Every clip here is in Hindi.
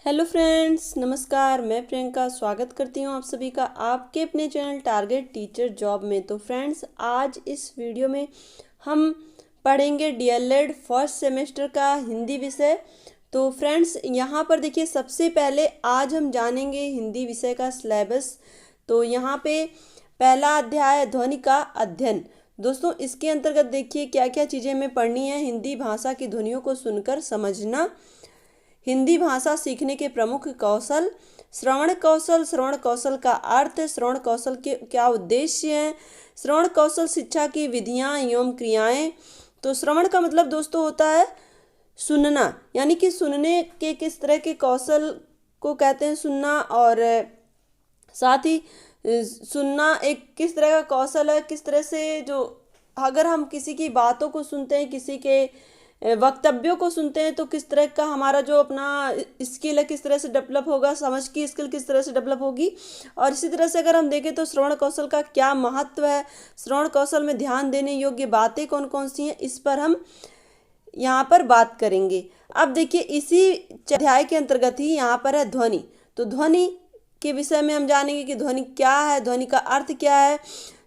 हेलो फ्रेंड्स, नमस्कार। मैं प्रियंका स्वागत करती हूँ आप सभी का आपके अपने चैनल टारगेट टीचर जॉब में। तो फ्रेंड्स, आज इस वीडियो में हम पढ़ेंगे डीएलएड फर्स्ट सेमेस्टर का हिंदी विषय। तो फ्रेंड्स, यहाँ पर देखिए, सबसे पहले आज हम जानेंगे हिंदी विषय का सिलेबस। तो यहाँ पे पहला अध्याय है ध्वनि का अध्ययन। दोस्तों, इसके अंतर्गत देखिए क्या क्या चीज़ें हमें पढ़नी है। हिंदी भाषा की ध्वनियों को सुनकर समझना, हिंदी भाषा सीखने के प्रमुख कौशल, श्रवण कौशल, श्रवण कौशल का अर्थ, श्रवण कौशल के क्या उद्देश्य हैं, श्रवण कौशल शिक्षा की विधियां एवं क्रियाएं। तो श्रवण का मतलब दोस्तों होता है सुनना, यानी कि सुनने के किस तरह के कौशल को कहते हैं सुनना, और साथ ही सुनना एक किस तरह का कौशल है, किस तरह से जो अगर हम किसी की बातों को सुनते हैं, किसी के वक्तव्यों को सुनते हैं, तो किस तरह का हमारा जो अपना स्किल है किस तरह से डेवलप होगा, समझ की स्किल किस तरह से डेवलप होगी। और इसी तरह से अगर हम देखें तो श्रवण कौशल का क्या महत्व है, श्रवण कौशल में ध्यान देने योग्य बातें कौन कौन सी हैं, इस पर हम यहाँ पर बात करेंगे। अब देखिए, इसी अध्याय के अंतर्गत ही यहाँ पर है ध्वनि। तो ध्वनि के विषय में हम जानेंगे कि ध्वनि क्या है, ध्वनि का अर्थ क्या है,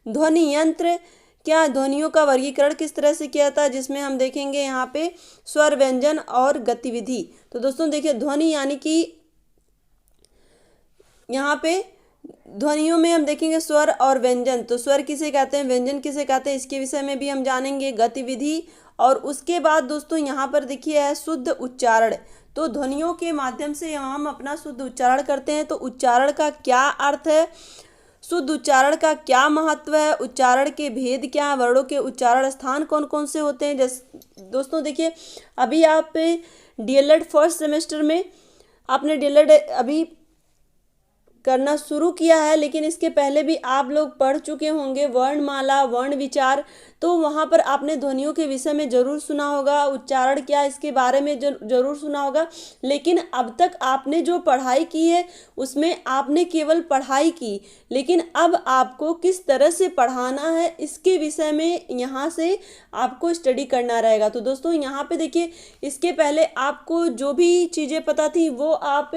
ध्वनि यंत्र क्या, ध्वनियों का वर्गीकरण किस तरह से किया था, जिसमें हम देखेंगे यहाँ पे स्वर, व्यंजन और गतिविधि। तो दोस्तों देखिए, ध्वनि यानी कि यहाँ पे ध्वनियों में हम देखेंगे स्वर और व्यंजन। तो स्वर किसे कहते हैं, व्यंजन किसे कहते हैं, इसके विषय में भी हम जानेंगे, गतिविधि। और उसके बाद दोस्तों यहाँ पर देखिए है शुद्ध उच्चारण। तो ध्वनियों के माध्यम से हम अपना शुद्ध उच्चारण करते हैं। तो उच्चारण का क्या अर्थ है, शुद्ध उच्चारण का क्या महत्व है, उच्चारण के भेद क्या है, वर्णों के उच्चारण स्थान कौन कौन से होते हैं। जैसे दोस्तों देखिए, अभी आप डीएलएड फर्स्ट सेमेस्टर में आपने डीएलएड अभी करना शुरू किया है, लेकिन इसके पहले भी आप लोग पढ़ चुके होंगे वर्णमाला, वर्ण विचार। तो वहाँ पर आपने ध्वनियों के विषय में ज़रूर सुना होगा, उच्चारण क्या इसके बारे में ज़रूर सुना होगा। लेकिन अब तक आपने जो पढ़ाई की है उसमें आपने केवल पढ़ाई की, लेकिन अब आपको किस तरह से पढ़ाना है इसके विषय में यहाँ से आपको स्टडी करना रहेगा। तो दोस्तों यहाँ पे देखिए, इसके पहले आपको जो भी चीज़ें पता थी वो आप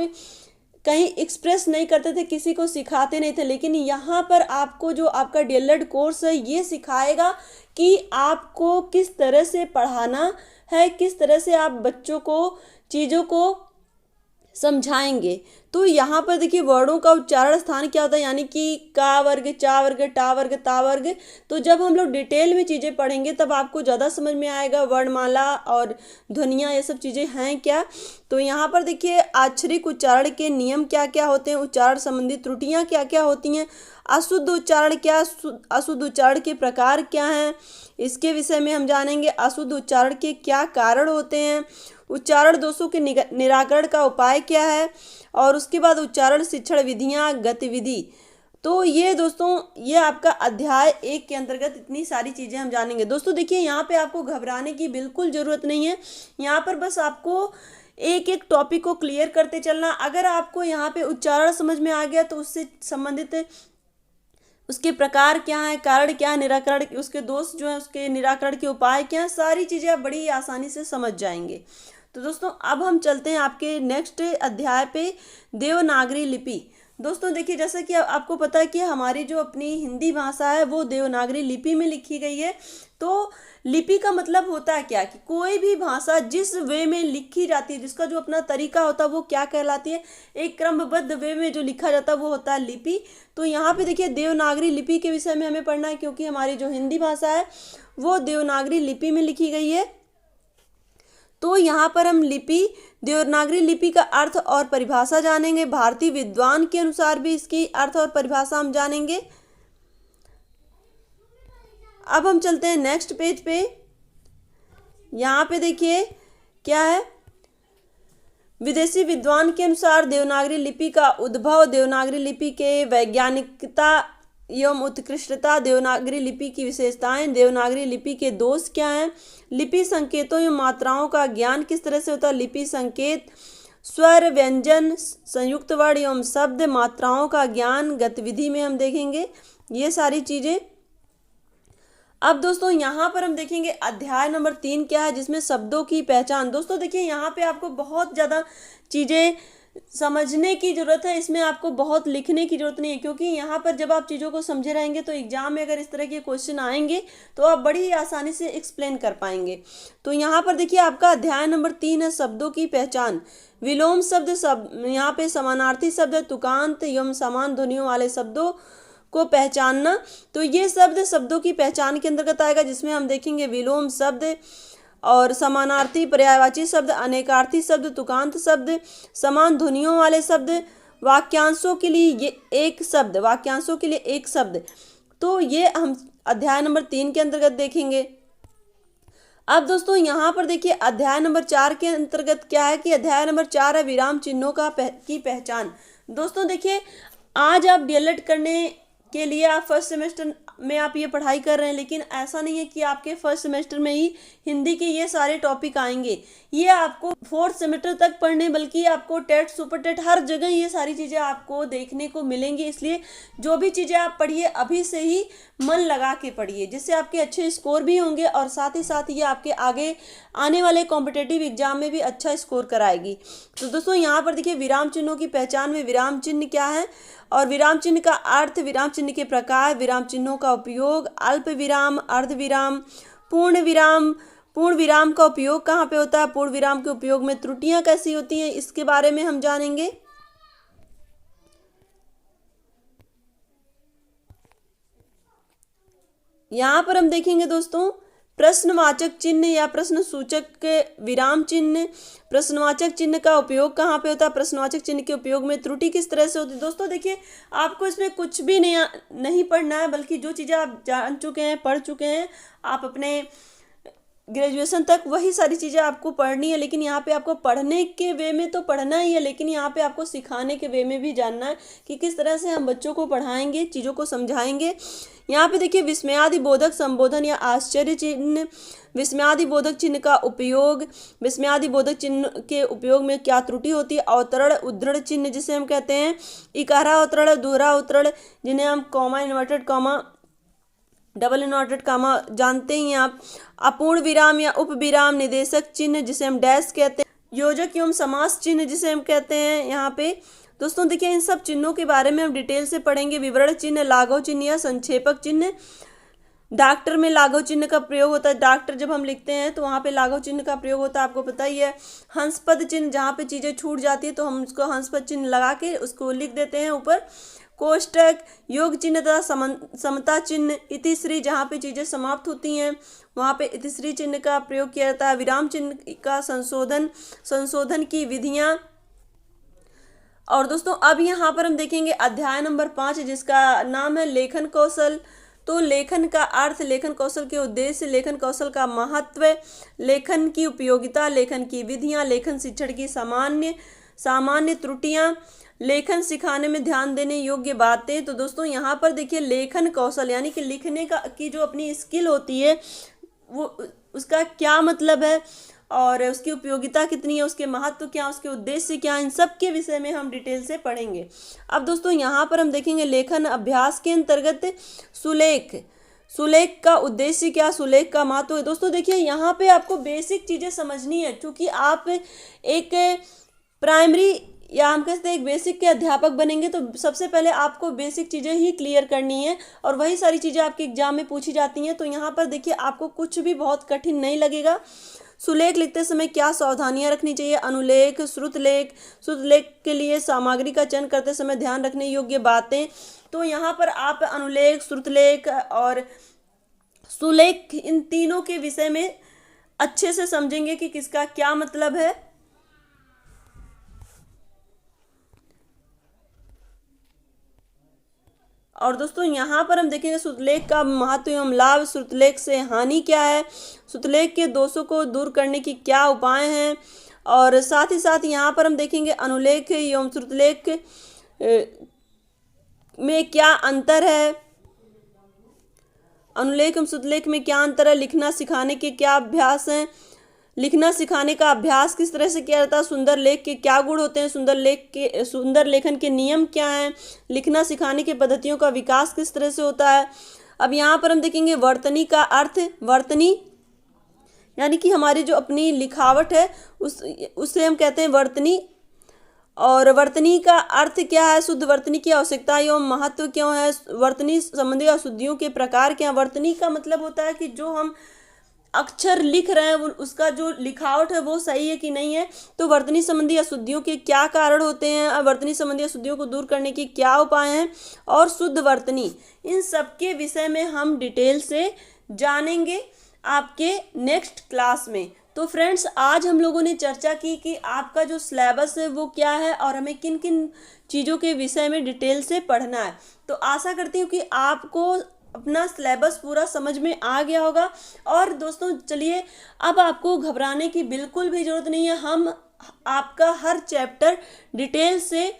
कहीं एक्सप्रेस नहीं करते थे, किसी को सिखाते नहीं थे। लेकिन यहाँ पर आपको जो आपका डीएलएड कोर्स है ये सिखाएगा कि आपको किस तरह से पढ़ाना है, किस तरह से आप बच्चों को चीज़ों को समझाएंगे। तो यहाँ पर देखिए, वर्णों का उच्चारण स्थान क्या होता है, यानी कि का वर्ग, चा वर्ग, टा वर्ग, ता वर्ग। तो जब हम लोग डिटेल में चीज़ें पढ़ेंगे तब आपको ज़्यादा समझ में आएगा वर्णमाला और ध्वनियाँ, ये सब चीज़ें हैं क्या। तो यहाँ पर देखिए, आक्षरिक उच्चारण के नियम क्या क्या होते हैं, उच्चारण संबंधी त्रुटियाँ क्या क्या होती हैं, अशुद्ध उच्चारण क्या, अशुद्ध उच्चारण के प्रकार क्या हैं, इसके विषय में हम जानेंगे। अशुद्ध उच्चारण के क्या कारण होते हैं, उच्चारण दोषों के निराकरण का उपाय क्या है, और उसके बाद उच्चारण शिक्षण विधियां, गतिविधि। तो ये दोस्तों, ये आपका अध्याय 1 के अंतर्गत इतनी सारी चीज़ें हम जानेंगे। दोस्तों देखिए, यहाँ पे आपको घबराने की बिल्कुल ज़रूरत नहीं है। यहाँ पर बस आपको एक एक टॉपिक को क्लियर करते चलना। अगर आपको यहाँ पे उच्चारण समझ में आ गया तो उससे संबंधित उसके प्रकार क्या है, कारण क्या है, निराकरण, उसके दोष जो है उसके निराकरण के उपाय क्या है, सारी चीज़ें आप बड़ी आसानी से समझ जाएंगे। तो दोस्तों अब हम चलते हैं आपके नेक्स्ट अध्याय पे, देवनागरी लिपि। दोस्तों देखिए, जैसा कि आपको पता है कि हमारी जो अपनी हिंदी भाषा है वो देवनागरी लिपि में लिखी गई है। तो लिपि का मतलब होता है क्या, कि कोई भी भाषा जिस वे में लिखी जाती है, जिसका जो अपना तरीका होता है वो क्या कहलाती है, एक क्रमबद्ध वे में जो लिखा जाता है वो होता है लिपि। तो यहाँ पे देखिए, देवनागरी लिपि के विषय में हमें पढ़ना है, क्योंकि हमारी जो हिंदी भाषा है वो देवनागरी लिपि में लिखी गई है। तो यहाँ पर हम लिपि, देवनागरी लिपि का अर्थ और परिभाषा जानेंगे। भारतीय विद्वान के अनुसार भी इसकी अर्थ और परिभाषा हम जानेंगे। अब हम चलते हैं नेक्स्ट पेज पे। यहाँ पे देखिए क्या है, विदेशी विद्वान के अनुसार देवनागरी लिपि का उद्भव, देवनागरी लिपि के वैज्ञानिकता एवं उत्कृष्टता, देवनागरी लिपि की विशेषताएं, देवनागरी लिपि के दोष क्या हैं, लिपि संकेतों एवं मात्राओं का ज्ञान किस तरह से होता है, लिपि संकेत, स्वर, व्यंजन, संयुक्त वर्ण एवं शब्द, मात्राओं का ज्ञान, गतिविधि में हम देखेंगे ये सारी चीज़ें। अब दोस्तों यहाँ पर हम देखेंगे अध्याय नंबर 3 क्या है, जिसमें शब्दों की पहचान। दोस्तों देखिए, यहाँ पे आपको बहुत ज़्यादा चीज़ें समझने की ज़रूरत है, इसमें आपको बहुत लिखने की ज़रूरत नहीं है, क्योंकि यहाँ पर जब आप चीज़ों को समझे रहेंगे तो एग्जाम में अगर इस तरह के क्वेश्चन आएंगे तो आप बड़ी ही आसानी से एक्सप्लेन कर पाएंगे। तो यहाँ पर देखिए आपका अध्याय नंबर 3 है शब्दों की पहचान। विलोम शब्द यहाँ पे समानार्थी शब्द है, तुकांत एवं समान ध्वनियों वाले शब्दों को पहचानना। तो ये शब्द शब्दों की पहचान के अंतर्गत आएगा, जिसमें हम देखेंगे विलोम शब्द और समानार्थी पर्यायवाची शब्द, अनेकार्थी शब्द, तुकांत शब्द, समान ध्वनियों वाले शब्द, वाक्यांशों के लिए ये एक शब्द, वाक्यांशों के लिए एक शब्द। तो ये हम अध्याय नंबर 3 के अंतर्गत देखेंगे। अब दोस्तों यहाँ पर देखिए अध्याय नंबर 4 के अंतर्गत क्या है कि अध्याय नंबर 4 है विराम चिन्हों की पहचान। दोस्तों देखिए आज आप डीएलएड करने के लिए आप फर्स्ट सेमेस्टर में आप ये पढ़ाई कर रहे हैं, लेकिन ऐसा नहीं है कि आपके फर्स्ट सेमेस्टर में ही हिंदी के ये सारे टॉपिक आएंगे। ये आपको फोर्थ सेमेस्टर तक पढ़ने, बल्कि आपको टेट सुपर टेट हर जगह ये सारी चीज़ें आपको देखने को मिलेंगी। इसलिए जो भी चीज़ें आप पढ़िए अभी से ही मन लगा के पढ़िए, जिससे आपके अच्छे स्कोर भी होंगे और साथ ही साथ ये आपके आगे आने वाले कॉम्पिटेटिव एग्जाम में भी अच्छा स्कोर कराएगी। तो दोस्तों यहाँ पर देखिए विराम चिन्हों की पहचान में विराम चिन्ह क्या है और विराम चिन्ह का अर्थ, विराम चिन्ह के प्रकार, विराम चिन्हों का उपयोग, अल्प विराम, अर्ध विराम, पूर्ण विराम, पूर्ण विराम का उपयोग कहाँ पे होता है, पूर्ण विराम के उपयोग में त्रुटियां कैसी होती हैं, इसके बारे में हम जानेंगे। यहाँ पर हम देखेंगे दोस्तों प्रश्नवाचक चिन्ह या प्रश्न सूचक विराम चिन्ह, प्रश्नवाचक चिन्ह का उपयोग कहाँ पे होता है, प्रश्नवाचक चिन्ह के उपयोग में त्रुटि किस तरह से होती है। दोस्तों देखिए आपको इसमें कुछ भी नहीं पढ़ना है, बल्कि जो चीज़ें आप जान चुके हैं, पढ़ चुके हैं, आप अपने ग्रेजुएशन तक वही सारी चीज़ें आपको पढ़नी है। लेकिन यहाँ पे आपको पढ़ने के वे में तो पढ़ना ही है, लेकिन यहाँ पे आपको सिखाने के वे में भी जानना है कि किस तरह से हम बच्चों को पढ़ाएंगे, चीज़ों को समझाएंगे। यहाँ पे देखिए विस्मयादि बोधक संबोधन या आश्चर्य चिन्ह, विस्मयादि बोधक चिन्ह का उपयोग, विस्मयादि बोधक चिन्ह के उपयोग में क्या त्रुटि होती है, अवतरण उद्धरण चिन्ह जिसे हम कहते हैं, इकारा अवतरण, दोहरा अवतरण जिन्हें हम comma, inverted comma, double inverted comma जानते ही आप, अपूर्ण विराम या उप विराम, निदेशक चिन्ह जिसे हम डैश कहते हैं, योजक एवं समास चिन्ह जिसे हम कहते हैं। यहाँ पे दोस्तों देखिए इन सब चिन्हों के बारे में हम डिटेल से पढ़ेंगे। विवरण चिन्ह, लाघव चिन्ह या संक्षेपक चिन्ह, डॉक्टर में लाघव चिन्ह का प्रयोग होता है, डॉक्टर जब हम लिखते हैं तो वहाँ पे लाघव चिन्ह का प्रयोग होता है, आपको पता ही है। हंसपद चिन्ह, जहाँ पे चीज़ें छूट जाती है तो हम उसको हंसपद चिन्ह लगा के उसको लिख देते हैं ऊपर। कोष्टक, योग चिन्ह तथा समता चिन्ह, इतिश्री, जहाँ पे चीज़ें समाप्त होती हैं वहाँ पे इतिश्री चिन्ह का प्रयोग किया जाता है। विराम चिन्ह का संशोधन की विधियाँ। और दोस्तों अब यहाँ पर हम देखेंगे अध्याय नंबर 5 जिसका नाम है लेखन कौशल। तो लेखन का अर्थ, लेखन कौशल के उद्देश्य, लेखन कौशल का महत्व, लेखन की उपयोगिता, लेखन की विधियाँ, लेखन शिक्षण की सामान्य त्रुटियाँ, लेखन सिखाने में ध्यान देने योग्य बातें। तो दोस्तों यहाँ पर देखिए लेखन कौशल यानी कि लिखने की जो अपनी स्किल होती है वो उसका क्या मतलब है और उसकी उपयोगिता कितनी है, उसके महत्व क्या, उसके उद्देश्य क्या, इन सब के विषय में हम डिटेल से पढ़ेंगे। अब दोस्तों यहाँ पर हम देखेंगे लेखन अभ्यास के अंतर्गत सुलेख का उद्देश्य क्या, सुलेख का महत्व है। दोस्तों देखिए यहाँ पे आपको बेसिक चीज़ें समझनी है, क्योंकि आप एक प्राइमरी या हम कहते हैं एक बेसिक के अध्यापक बनेंगे तो सबसे पहले आपको बेसिक चीज़ें ही क्लियर करनी है और वही सारी चीज़ें आपके एग्जाम में पूछी जाती हैं। तो यहाँ पर देखिए आपको कुछ भी बहुत कठिन नहीं लगेगा। सुलेख लिखते समय क्या सावधानियां रखनी चाहिए, अनुलेख, श्रुतलेख के लिए सामग्री का चयन करते समय ध्यान रखने योग्य बातें। तो यहाँ पर आप अनुलेख, श्रुतलेख और सुलेख इन तीनों के विषय में अच्छे से समझेंगे कि किसका क्या मतलब है। और दोस्तों यहाँ पर हम देखेंगे श्रुतलेख का महत्व एवं लाभ, श्रुतलेख से हानि क्या है, श्रुतलेख के दोषों को दूर करने की क्या उपाय हैं, और साथ ही साथ यहाँ पर हम देखेंगे अनुलेख एवं श्रुतलेख में क्या अंतर है, अनुलेख एवं श्रुतलेख में क्या अंतर है, लिखना सिखाने के क्या अभ्यास हैं, लिखना सिखाने का अभ्यास किस तरह से किया जाता है, सुंदर लेख के क्या गुण होते हैं, सुंदर लेखन के नियम क्या हैं, लिखना सिखाने के पद्धतियों का विकास किस तरह से होता है। अब यहाँ पर हम देखेंगे वर्तनी का अर्थ, वर्तनी यानी कि हमारी जो अपनी लिखावट है उससे हम कहते हैं वर्तनी। और वर्तनी का अर्थ क्या है, शुद्ध वर्तनी की आवश्यकता एवं महत्व क्यों है, वर्तनी संबंधी अशुद्धियों के प्रकार क्या। वर्तनी का मतलब होता है कि जो हम अक्षर लिख रहे हैं उसका जो लिखावट है वो सही है कि नहीं है। तो वर्तनी संबंधी अशुद्धियों के क्या कारण होते हैं, वर्तनी संबंधी अशुद्धियों को दूर करने के क्या उपाय हैं, और शुद्ध वर्तनी, इन सब के विषय में हम डिटेल से जानेंगे आपके नेक्स्ट क्लास में। तो फ्रेंड्स, आज हम लोगों ने चर्चा की कि आपका जो सिलेबस है वो क्या है और हमें किन किन चीज़ों के विषय में डिटेल से पढ़ना है। तो आशा करती हूँ कि आपको अपना सिलेबस पूरा समझ में आ गया होगा। और दोस्तों चलिए, अब आपको घबराने की बिल्कुल भी ज़रूरत नहीं है। हम आपका हर चैप्टर डिटेल से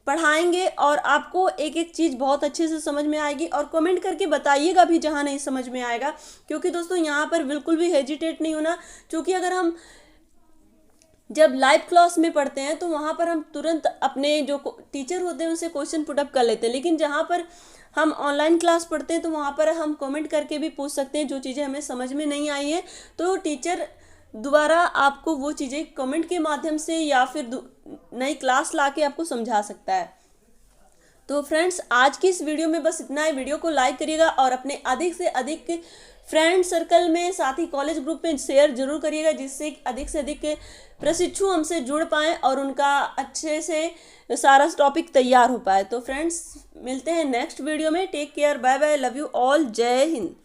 पढ़ाएंगे और आपको एक एक चीज़ बहुत अच्छे से समझ में आएगी। और कमेंट करके बताइएगा भी जहाँ नहीं समझ में आएगा, क्योंकि दोस्तों यहाँ पर बिल्कुल भी हेजिटेट नहीं होना। क्योंकि अगर हम जब लाइव क्लास में पढ़ते हैं तो वहाँ पर हम तुरंत अपने जो टीचर होते हैं उनसे क्वेश्चन पुटअप कर लेते हैं, लेकिन जहाँ पर हम ऑनलाइन क्लास पढ़ते हैं तो वहाँ पर हम कमेंट करके भी पूछ सकते हैं जो चीज़ें हमें समझ में नहीं आई हैं, तो टीचर दोबारा आपको वो चीज़ें कमेंट के माध्यम से या फिर नई क्लास ला के आपको समझा सकता है। तो फ्रेंड्स, आज की इस वीडियो में बस इतना है। वीडियो को लाइक करिएगा और अपने अधिक से अधिक फ्रेंड सर्कल में, साथ ही कॉलेज ग्रुप में शेयर जरूर करिएगा, जिससे अधिक प्रशिक्षु हमसे जुड़ पाएँ और उनका अच्छे से सारा टॉपिक तैयार हो पाए। तो फ्रेंड्स, मिलते हैं नेक्स्ट वीडियो में। Take care, bye bye, love you all, जय हिंद।